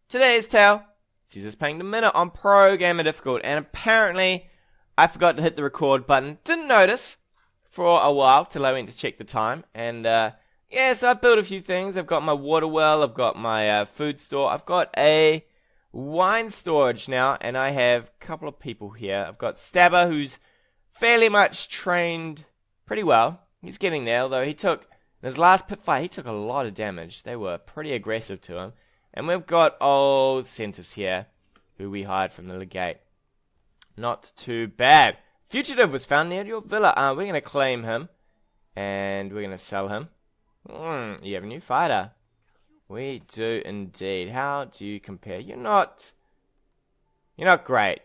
Today's tale sees us playing Domina on Pro Gamer Difficult, and apparently I forgot to hit the record button. Didn't notice for a while till I went to check the time, and yeah, so I've built a few things. I've got my water well, I've got my food store, I've got a wine storage now, and I have a couple of people here. I've got Stabber, who's fairly much trained pretty well. He's getting there, although he took, in his last pit fight, he took a lot of damage. They were pretty aggressive to him. And we've got old Centus here, who we hired from the legate. Not too bad. Fugitive was found near your villa. We're going to claim him, and we're going to sell him. You have a new fighter. We do indeed. How do you compare? You're not great.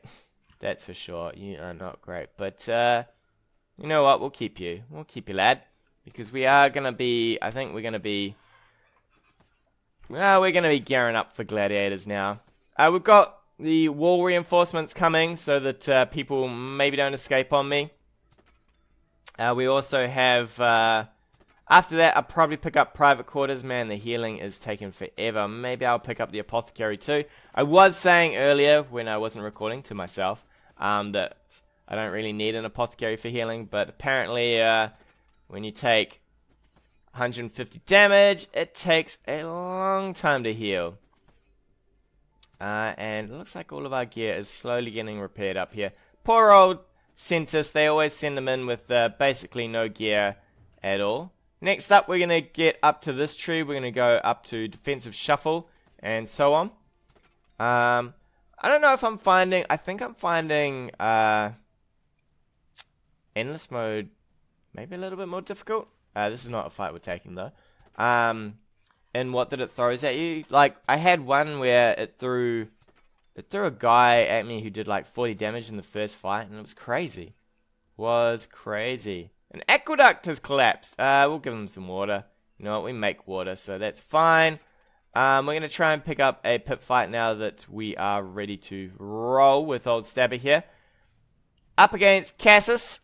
That's for sure. You are not great. But, you know what? We'll keep you. We'll keep you, lad. Because we are going to be, I think we're going to be, well, we're going to be gearing up for Gladiators now. We've got the wall reinforcements coming so that people maybe don't escape on me. We also have, after that, I'll probably pick up private quarters. Man, the healing is taking forever. Maybe I'll pick up the apothecary too. I was saying earlier, when I wasn't recording to myself, that I don't really need an apothecary for healing, but apparently, when you take 150 damage, it takes a long time to heal. And it looks like all of our gear is slowly getting repaired up here. Poor old Centus, they always send them in with basically no gear at all. Next up, we're going to get up to this tree. We're going to go up to defensive shuffle and so on. I don't know if I'm finding, I think I'm finding endless mode maybe a little bit more difficult. This is not a fight we're taking though. And what that it throws at you. Like, I had one where it threw a guy at me who did like 40 damage in the first fight, and it was crazy. An aqueduct has collapsed. We'll give them some water. You know what, we make water, so that's fine. We're going to try and pick up a pit fight now that we are ready to roll with old Stabber here. Up against Cassis.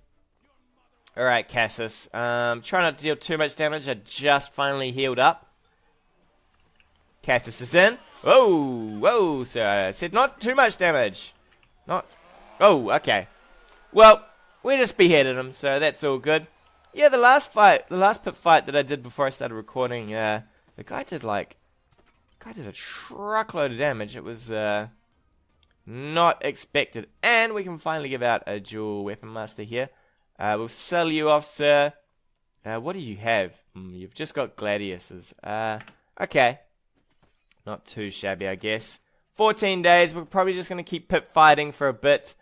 Alright, Cassis. Try not to deal too much damage. I just finally healed up. Cassis is in. Whoa, so I said not too much damage. Oh, okay. Well, we just beheaded him, so that's all good. Yeah, the last pit fight that I did before I started recording, the guy did a truckload of damage. It was, not expected. And we can finally give out a dual weapon master here. We'll sell you off, sir. What do you have? You've just got Gladiators. Okay. Not too shabby, I guess. 14 days. We're probably just going to keep pit fighting for a bit.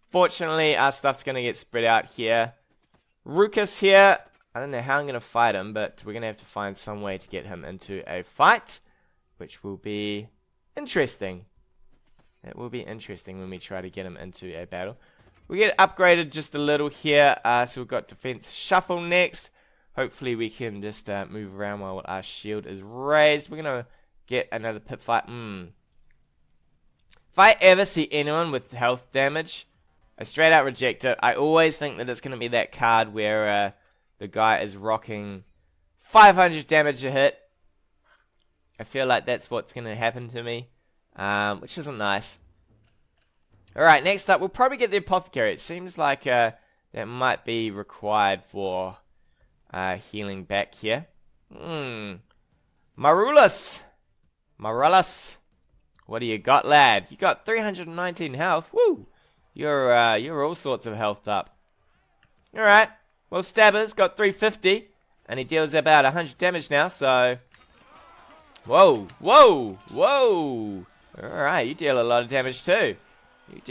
Fortunately, our stuff's going to get spread out here. Rucus here. I don't know how I'm going to fight him, but we're going to have to find some way to get him into a fight, which will be interesting. It will be interesting when we try to get him into a battle. We get upgraded just a little here, so we've got defense shuffle next. Hopefully we can just move around while our shield is raised. We're going to get another pit fight. If I ever see anyone with health damage, I straight out reject it. I always think that it's going to be that card where the guy is rocking 500 damage a hit. I feel like that's what's going to happen to me, which isn't nice. Alright, next up, we'll probably get the apothecary. It seems like that might be required for healing back here. Marulus! What do you got, lad? You got 319 health. Woo! You're all sorts of healthed up. Alright, well, Stabber's got 350, and he deals about 100 damage now, so... Whoa! Alright, you deal a lot of damage too. But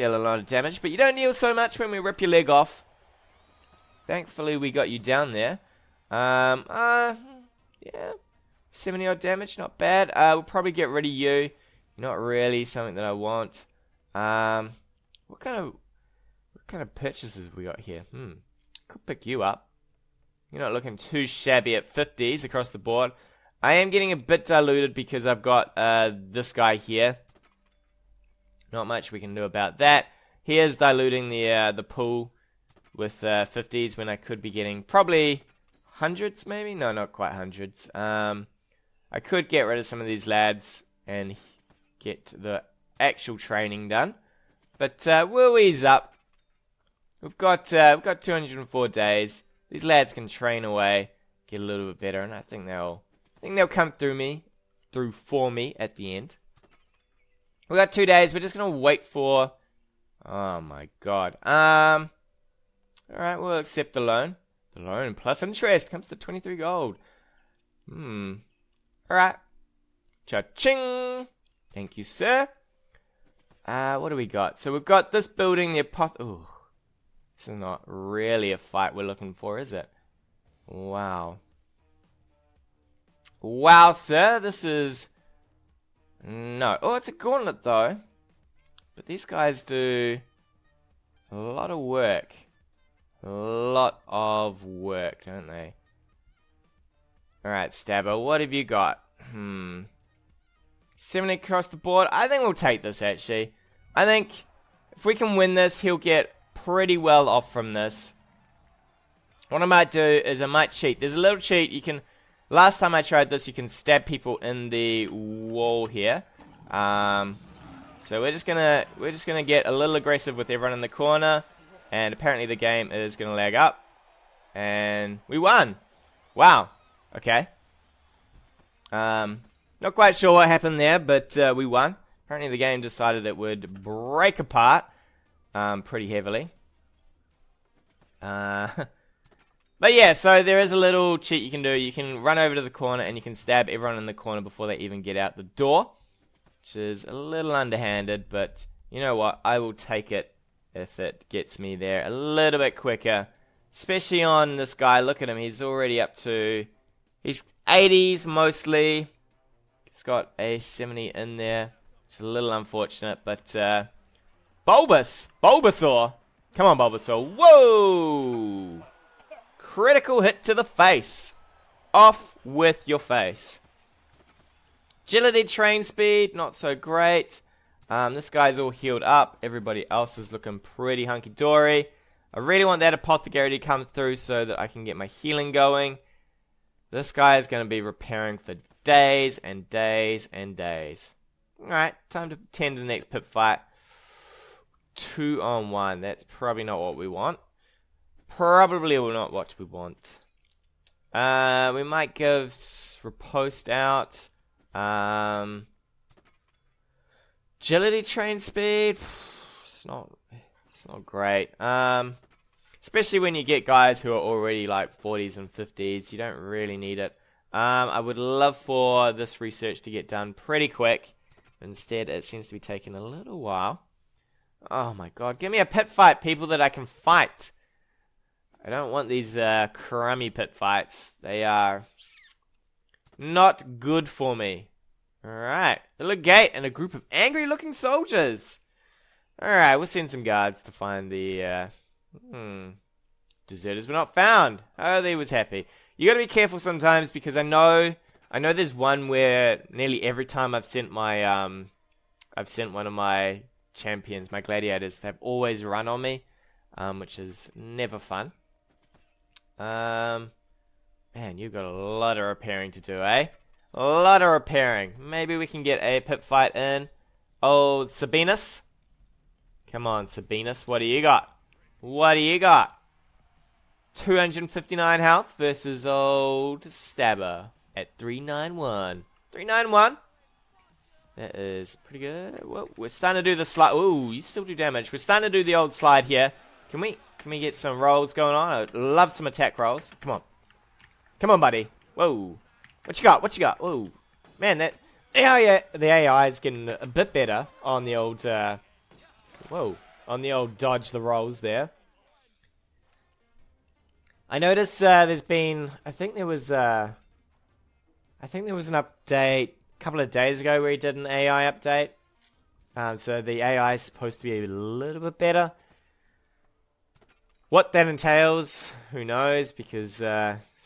you don't deal so much when we rip your leg off. Thankfully, we got you down there. Yeah, 70 odd damage, not bad. We'll probably get rid of you. Not really something that I want. What kind of purchases have we got here? Could pick you up. You're not looking too shabby at 50s across the board. I am getting a bit diluted because I've got this guy here. Not much we can do about that. He is diluting the pool with 50s when I could be getting probably hundreds maybe? No, not quite hundreds. I could get rid of some of these lads and get the actual training done. But we'll ease up. We've got 204 days. These lads can train away, get a little bit better, and I think they'll come through for me at the end. We got 2 days. We're just gonna wait for. Oh my god. All right, we'll accept the loan. The loan plus interest comes to 23 gold. All right. Cha-ching. Thank you, sir. What do we got? So we've got this building, the Ooh. This is not really a fight we're looking for, is it? Wow. Wow, sir. This is... No. Oh, it's a gauntlet, though. But these guys do a lot of work. A lot of work, don't they? Alright, Stabber, what have you got? 70 across the board. I think we'll take this, actually. I think if we can win this, he'll get pretty well off from this. What I might do is I might cheat. There's a little cheat. You can... Last time I tried this, you can stab people in the wall here. So we're just gonna get a little aggressive with everyone in the corner. And apparently the game is gonna lag up. And we won! Wow. Okay. Not quite sure what happened there, but we won. Apparently the game decided it would break apart pretty heavily. But yeah, so there is a little cheat you can do. You can run over to the corner and you can stab everyone in the corner before they even get out the door. Which is a little underhanded, but you know what? I will take it if it gets me there a little bit quicker. Especially on this guy. Look at him. He's already up to... He's 80s mostly. He's got a 70 in there. It's a little unfortunate, but Bulbasaur! Come on, Bulbasaur. Whoa! Critical hit to the face. Off with your face. Agility, train speed, not so great. This guy's all healed up. Everybody else is looking pretty hunky-dory. I really want that apothecary to come through so that I can get my healing going. This guy is going to be repairing for days and days and days. Alright, time to attend to the next pit fight. 2-on-1. That's probably not what we want. Probably not what we want. We might give Riposte out. Agility, train speed. It's not great. Especially when you get guys who are already like 40s and 50s. You don't really need it. I would love for this research to get done pretty quick. Instead, it seems to be taking a little while. Oh my god. Give me a pit fight, people that I can fight. I don't want these crummy pit fights. They are not good for me. Alright. A little gate and a group of angry looking soldiers. Alright, we'll send some guards to find the deserters were not found. Oh, they was happy. You gotta be careful sometimes because I know there's one where nearly every time I've sent my one of my champions, my gladiators, they've always run on me, which is never fun. Man, you've got a lot of repairing to do, eh? A lot of repairing. Maybe we can get a pit fight in. Old Sabinus. Come on, Sabinus. What do you got? What do you got? 259 health versus old Stabber at 391. 391. That is pretty good. Well, we're starting to do the slide. Ooh, you still do damage. We're starting to do the old slide here. Can we get some rolls going on? I'd love some attack rolls. Come on. Come on, buddy. Whoa. What you got? What you got? Whoa. Man, the AI is getting a bit better on the old, on the old dodge the rolls there. I noticed there's been, I think there was an update a couple of days ago where he did an AI update. So the AI is supposed to be a little bit better. What that entails, who knows, because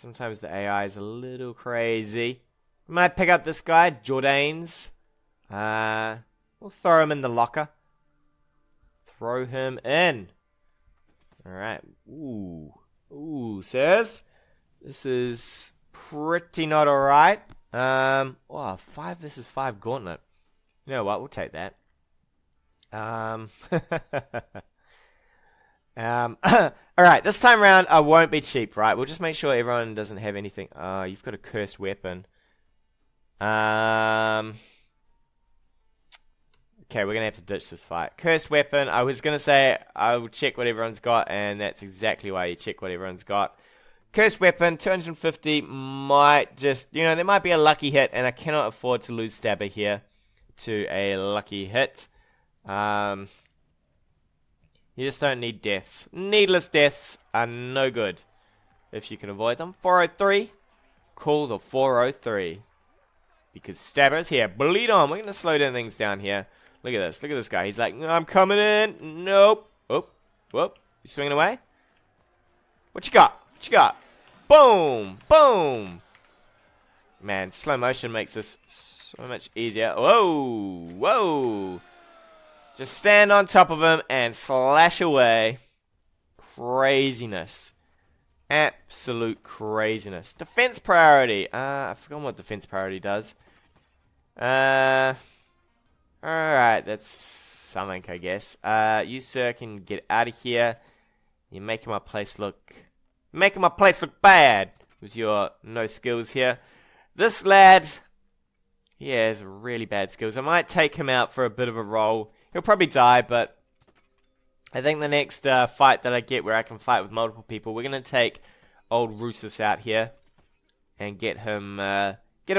sometimes the AI is a little crazy. We might pick up this guy, Jordanes. We'll throw him in the locker. Throw him in. Alright. Ooh, sirs. This is pretty not alright. Oh, 5 versus 5 Gauntlet. You know what? We'll take that. Alright, this time around I won't be cheap, right? We'll just make sure everyone doesn't have anything. You've got a cursed weapon. Okay, we're gonna have to ditch this fight. Cursed weapon. I was gonna say I will check what everyone's got, and that's exactly why you check what everyone's got. Cursed weapon, 250 might just, there might be a lucky hit, and I cannot afford to lose Stabber here to a lucky hit. You just don't need deaths. Needless deaths are no good if you can avoid them. 403. Call the 403. Because Stabber's here. Bleed on. We're going to slow down things down here. Look at this. Look at this guy. He's like, I'm coming in. Nope. Oop. Whoop. You swinging away? What you got? What you got? Boom. Boom. Man, slow motion makes this so much easier. Whoa. Whoa. Just stand on top of him and slash away. Craziness. Absolute craziness. Defense priority. I've forgotten what defense priority does. Alright, that's something, I guess. You, sir, can get out of here. You're making my place look bad with your no skills here. This lad, he has really bad skills. I might take him out for a bit of a roll. He'll probably die, but I think the next fight that I get where I can fight with multiple people, we're going to take old Ludus out here and get him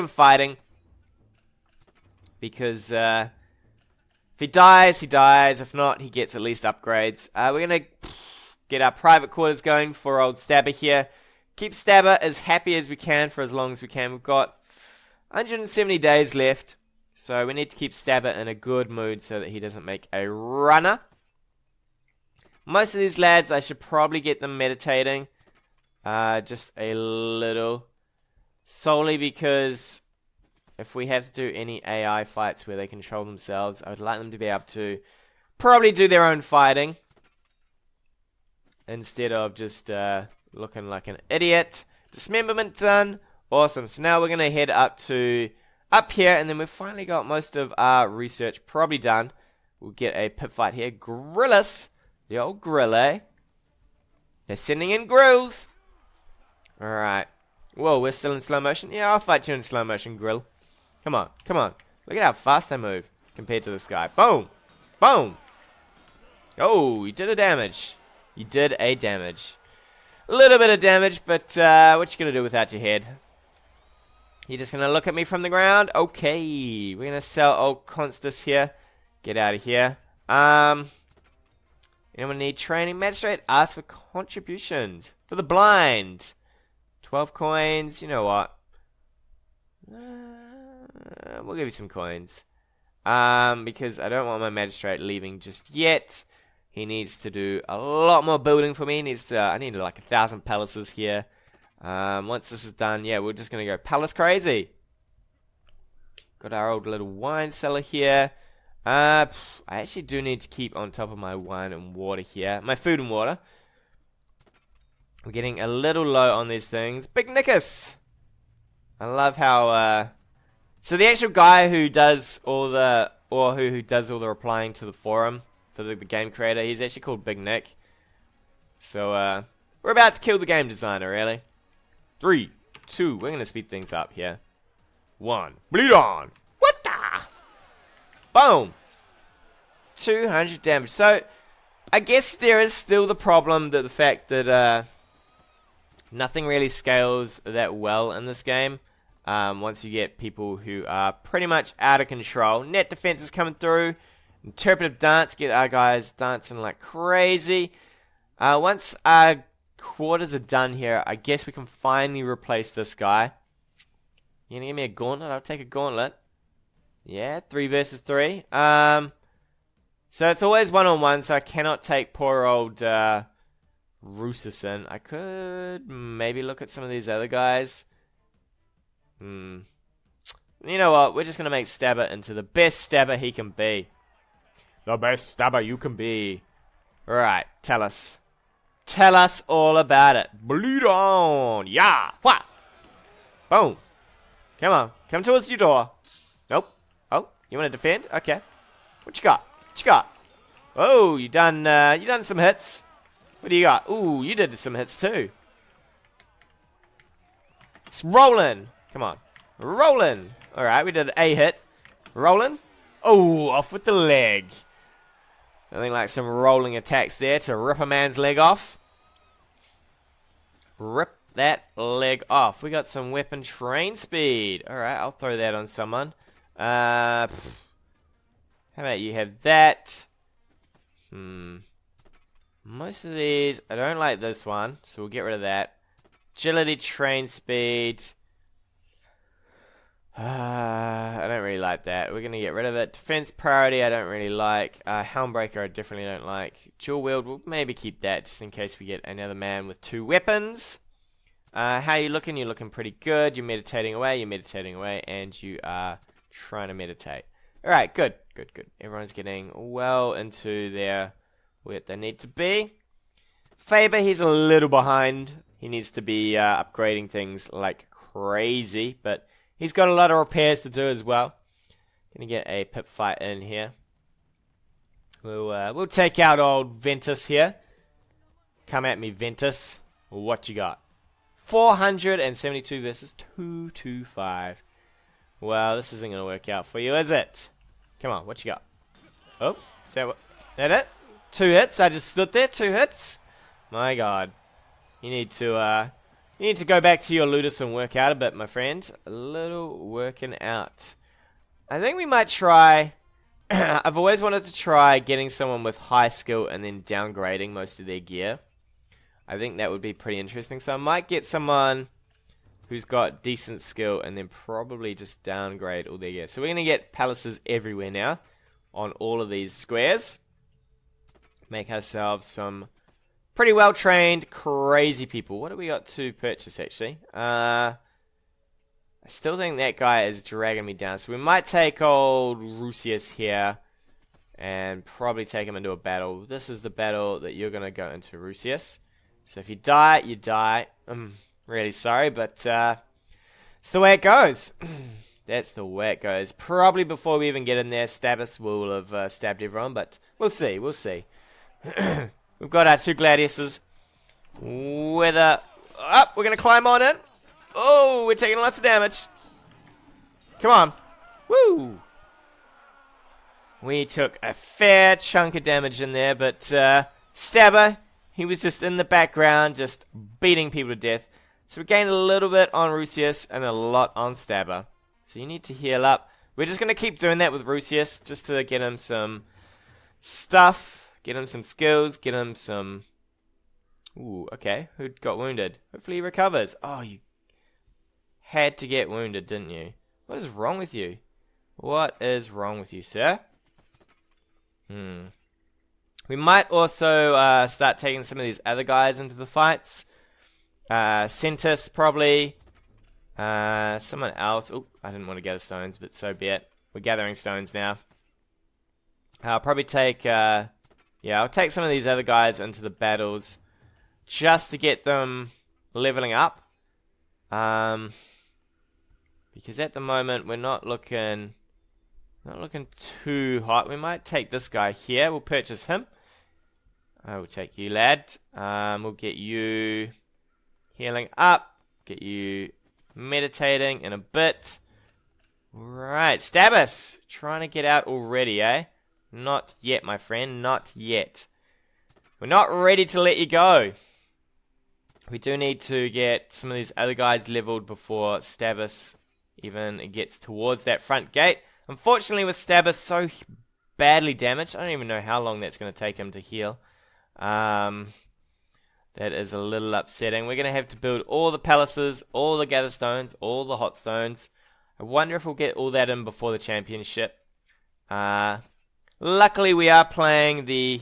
fighting. Because if he dies, he dies. If not, he gets at least upgrades. We're going to get our private quarters going for old Stabber here. Keep Stabber as happy as we can for as long as we can. We've got 170 days left. So we need to keep Stabber in a good mood so that he doesn't make a runner. Most of these lads, I should probably get them meditating. Just a little. Solely because if we have to do any AI fights where they control themselves, I would like them to be able to probably do their own fighting. Instead of just looking like an idiot. Dismemberment done. Awesome. So now we're going to head up here, and then we've finally got most of our research probably done. We'll get a pit fight here. Grillus. The old grill, eh? They're sending in grills. Alright. Whoa, we're still in slow motion? Yeah, I'll fight you in slow motion, grill. Come on, come on. Look at how fast I move compared to this guy. Boom. Boom. Oh, you did a damage. You did a damage. A little bit of damage, but what you gonna do without your head? You're just gonna look at me from the ground? Okay. We're gonna sell old Constus here. Get out of here. Anyone need training? Magistrate, ask for contributions. For the blind. 12 coins. You know what? We'll give you some coins. Because I don't want my magistrate leaving just yet. He needs to do a lot more building for me. I need like 1,000 palaces here. Once this is done, yeah, we're just going to go palace crazy. Got our old little wine cellar here. I actually do need to keep on top of my wine and water here. My food and water. We're getting a little low on these things. Big Nickus! I love how, so the actual guy who does all the, or who does all the replying to the forum for the game creator, he's actually called Big Nick. So, we're about to kill the game designer, really. 3, 2, we're going to speed things up here. 1, bleed on! What the? Boom! 200 damage. So, I guess there is still the problem that the fact that, nothing really scales that well in this game. Once you get people who are pretty much out of control. Net defense is coming through. Interpretive dance, get our guys dancing like crazy. Once our quarters are done here, I guess we can finally replace this guy. You gonna give me a gauntlet? I'll take a gauntlet. Yeah, 3 versus 3. So it's always 1-on-1, so I cannot take poor old Ludus in. I could maybe look at some of these other guys. You know what? We're just gonna make Stabber into the best Stabber he can be. The best Stabber you can be. Right, tell us. Tell us all about it. Bleed on! Yeah! What? Boom! Come on. Come towards your door. Nope. Oh, you want to defend? Okay. What you got? What you got? Oh, you done some hits. What do you got? Ooh, you did some hits too. It's rolling. Come on. Rolling. Alright, we did a hit. Rolling. Oh, off with the leg. Nothing like some rolling attacks there to rip a man's leg off. Rip that leg off. We got some weapon train speed. Alright, I'll throw that on someone. How about you have that? Most of these, I don't like this one, so we'll get rid of that. Agility, train speed. I don't really like that. We're going to get rid of it. Defense priority, I don't really like. Helmbreaker, I definitely don't like. Dual wield, we'll maybe keep that just in case we get another man with 2 weapons. How are you looking? You're looking pretty good. You're meditating away, and you are trying to meditate. Alright, good. Everyone's getting well into their where they need to be. Faber, he's a little behind. He needs to be upgrading things like crazy, but he's got a lot of repairs to do as well. Gonna get a pip fight in here. We'll take out old Ventus here. Come at me, Ventus. What you got? 472 versus 225. Well, this isn't gonna work out for you, is it? Come on, what you got? Oh, is that it? 2 hits. I just stood there. 2 hits. My God, you need to go back to your Ludus and work out a bit, my friend. A little working out. I think we might try. I've always wanted to try getting someone with high skill and then downgrading most of their gear. I think that would be pretty interesting. So I might get someone who's got decent skill and then probably just downgrade all their gear. So we're going to get palaces everywhere now on all of these squares. Make ourselves some pretty well trained, crazy people. What do we got to purchase actually? I still think that guy is dragging me down. So we might take old Rusius here and probably take him into a battle. This is the battle that you're going to go into, Rusius. So if you die, you die. I'm really sorry, but it's the way it goes. That's the way it goes. Probably before we even get in there, Stabus will have stabbed everyone, but we'll see. We'll see. We've got our 2 Gladiators. We're going to climb on in. Oh, we're taking lots of damage. Come on. Woo! We took a fair chunk of damage in there, but Stabber, he was just in the background, just beating people to death. So we gained a little bit on Rusius and a lot on Stabber. So you need to heal up. We're just going to keep doing that with Rusius, just to get him some stuff, get him some skills, get him some... Ooh, okay. Who got wounded? Hopefully he recovers. Oh, you had to get wounded, didn't you? What is wrong with you? What is wrong with you, sir? We might also start taking some of these other guys into the fights. Centus, probably. Someone else. Oh, I didn't want to gather stones, but so be it. We're gathering stones now. I'll probably take... yeah, I'll take some of these other guys into the battles just to get them leveling up. Because at the moment we're not looking too hot. We might take this guy here. We'll purchase him. I will take you, lad. We'll get you healing up. Get you meditating in a bit. Right, Stabus. Trying to get out already, eh? Not yet, my friend. Not yet. We're not ready to let you go. We do need to get some of these other guys leveled before Stabus even gets towards that front gate. Unfortunately, with Stabus so badly damaged, I don't even know how long that's going to take him to heal. That is a little upsetting. We're going to have to build all the palaces, all the gather stones, all the hot stones. I wonder if we'll get all that in before the championship. Luckily, we are playing the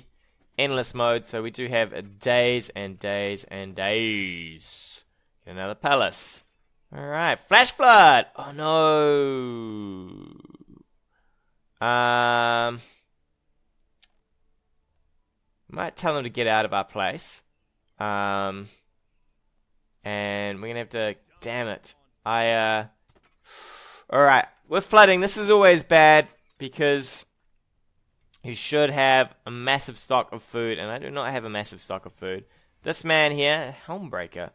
endless mode, so we do have days and days and days. Get another palace. Alright, Flash Flood! Oh no! Might tell them to get out of our place. And we're gonna have to... Damn it. Alright, with flooding, this is always bad because you should have a massive stock of food, and I do not have a massive stock of food. This man here, Helmbreaker,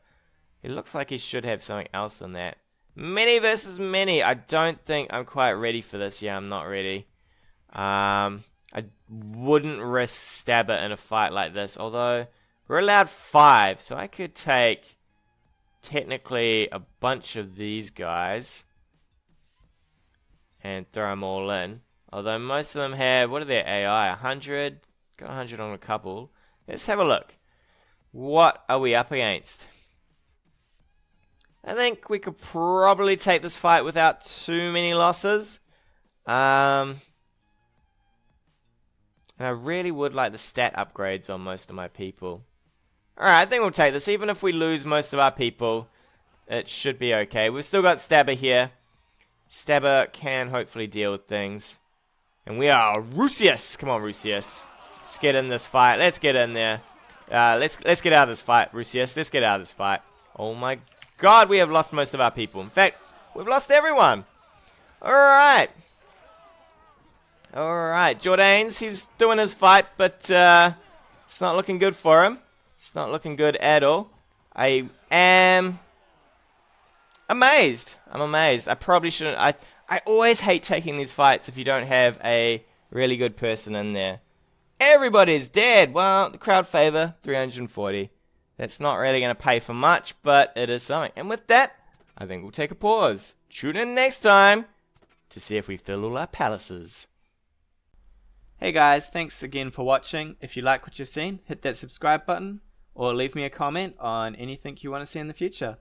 it looks like he should have something else than that. Many versus many. I don't think I'm quite ready for this. Yeah, I'm not ready. I wouldn't risk Stabber in a fight like this, although we're allowed 5, so I could take technically a bunch of these guys and throw them all in. Although most of them have, what are their AI? 100? Got 100 on a couple. Let's have a look. What are we up against? I think we could probably take this fight without too many losses. And I really would like the stat upgrades on most of my people. Alright, I think we'll take this. Even if we lose most of our people, it should be okay. We've still got Stabber here. Stabber can hopefully deal with things. And we are Rusius. Come on, Rusius. Let's get in this fight. Let's get in there. Let's get out of this fight, Rusius. Let's get out of this fight. Oh my god, we have lost most of our people. In fact, we've lost everyone. Alright. Alright, Jordanes, he's doing his fight, but it's not looking good for him. It's not looking good at all. I am amazed. I'm amazed. I probably shouldn't. I always hate taking these fights if you don't have a really good person in there. Everybody's dead. Well, the crowd favor, 340. That's not really going to pay for much, but it is something. And with that, I think we'll take a pause. Tune in next time to see if we fill all our palaces. Hey guys, thanks again for watching. If you like what you've seen, hit that subscribe button or leave me a comment on anything you want to see in the future.